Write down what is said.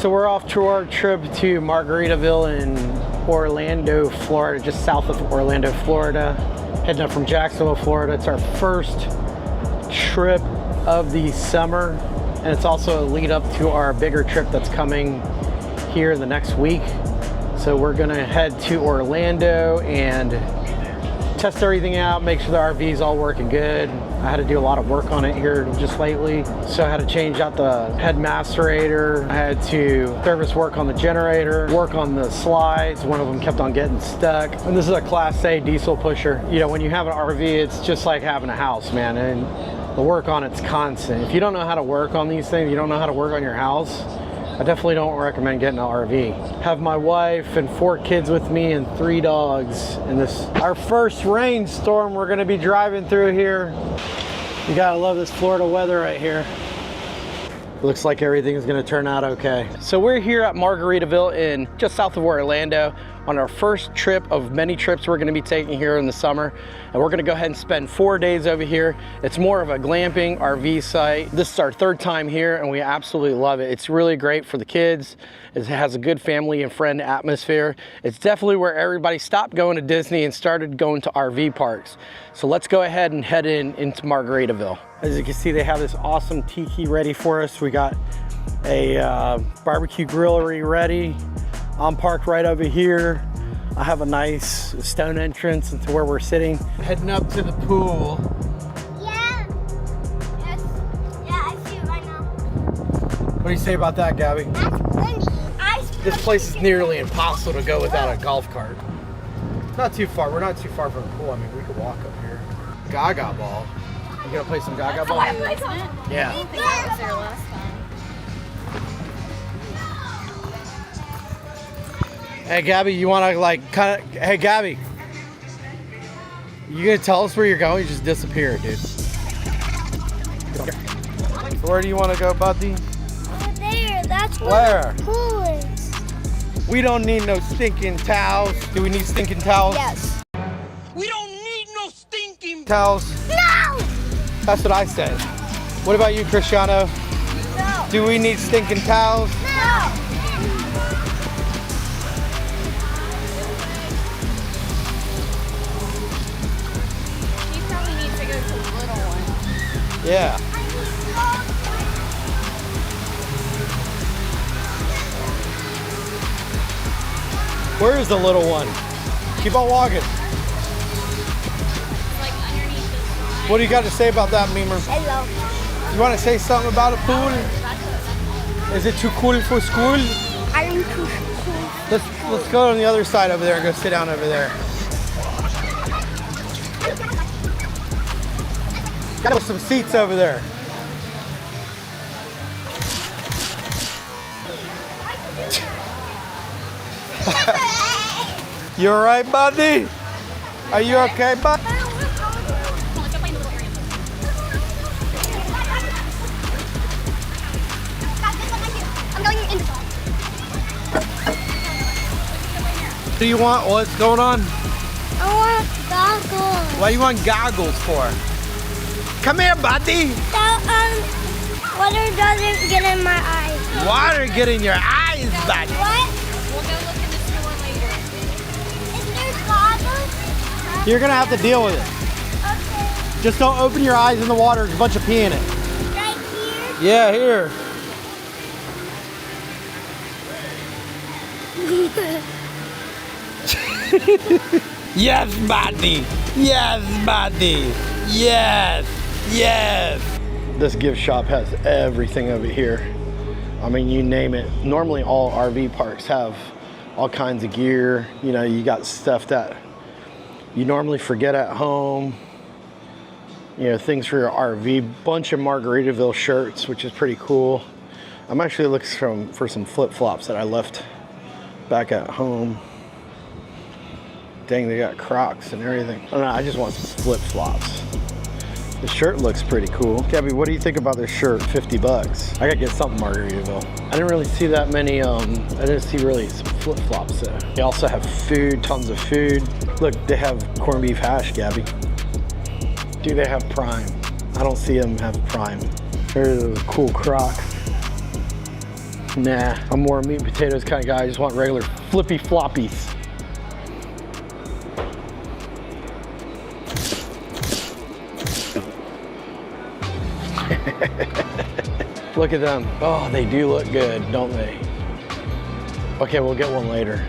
So we're off to our trip to Margaritaville in Orlando, Florida, just south of Orlando, Florida. Heading up from Jacksonville, Florida. It's our first trip of the summer, and it's also a lead up to our bigger trip that's coming here the next week. So we're gonna head to Orlando and test everything out, make sure the RV is all working good. I had to do a lot of work on it here just lately. So I had to change out the head macerator. I had to service work on the generator, work on the slides. One of them kept on getting stuck. And this is a Class A diesel pusher. You know, when you have an RV, it's just like having a house, man. And the work on it's constant. If you don't know how to work on these things, you don't know how to work on your house, I definitely don't recommend getting an RV. Have my wife and 4 kids with me and 3 dogs in this, our first rainstorm we're gonna be driving through here. You gotta love this Florida weather right here. Looks like everything's gonna turn out okay. So we're here at Margaritaville in just south of Orlando on our first trip of many trips we're gonna be taking here in the summer. And we're gonna go ahead and spend 4 days over here. It's more of a glamping RV site. This is our 3rd time here and we absolutely love it. It's really great for the kids. It has a good family and friend atmosphere. It's definitely where everybody stopped going to Disney and started going to RV parks. So let's go ahead and head into Margaritaville. As you can see, they have this awesome tiki ready for us. We got a barbecue grillery ready. I'm parked right over here. I have a nice stone entrance into where we're sitting. Heading up to the pool. Yeah. Yes. Yeah, I see it right now. What do you say about that, Gabby? That's pretty. This place is nearly impossible to go without a golf cart. Not too far. We're not too far from the pool. I mean, we could walk up here. Gaga ball. You gonna play some Gaga ball? Yeah. I think I was there last time. Hey Gabby, you wanna like kind of, hey Gabby, you gonna tell us where you're going? You just disappeared, dude. So where do you wanna go, buddy? Over there. That's Where? the pool is. We don't need no stinking towels. Do we need stinking towels? Yes. We don't need no stinking Towels? No! That's what I said. What about you, Cristiano? No. Do we need stinking towels? No. He probably needs to go to the little one. Yeah. Where is the little one? Keep on walking. Like underneath the slide. What do you got to say about that, Memer? Hello. You want to say something about a pool? Is it too cool for school? I'm too cool. Let's go on the other side over there and go sit down over there. Got some seats over there. You all right, buddy? Are you okay, bud? Come on, let's go play in the little area. I'm going in the car. What do you want? What's going on? I want goggles. What do you want goggles for? Come here, buddy. So, water doesn't get in my eyes. Water get in your eyes, buddy. What? We'll go look in the store later. Is there goggles? You're gonna have to deal with it. Okay. Just don't open your eyes in the water. There's a bunch of pee in it. Right here? Yeah, here. Yes, buddy. Yes, buddy. Yes. Yes. This gift shop has everything over here. I mean, you name it. Normally all RV parks have all kinds of gear. You know, you got stuff that you normally forget at home. You know, things for your RV. Bunch of Margaritaville shirts, which is pretty cool. I'm actually looking for some flip-flops that I left back at home. Dang, they got Crocs and everything. I don't know, I just want some flip-flops. The shirt looks pretty cool. Gabby, what do you think about this shirt? 50 bucks. I gotta get something Margaritaville. I didn't really see that many, I didn't see really some flip-flops though. They also have food, tons of food. Look, they have corned beef hash, Gabby. Do they have Prime? I don't see them have Prime. There's those cool Crocs. Nah, I'm more a meat and potatoes kind of guy. I just want regular flippy floppies. Look at them. Oh, they do look good, don't they? Okay, we'll get one later.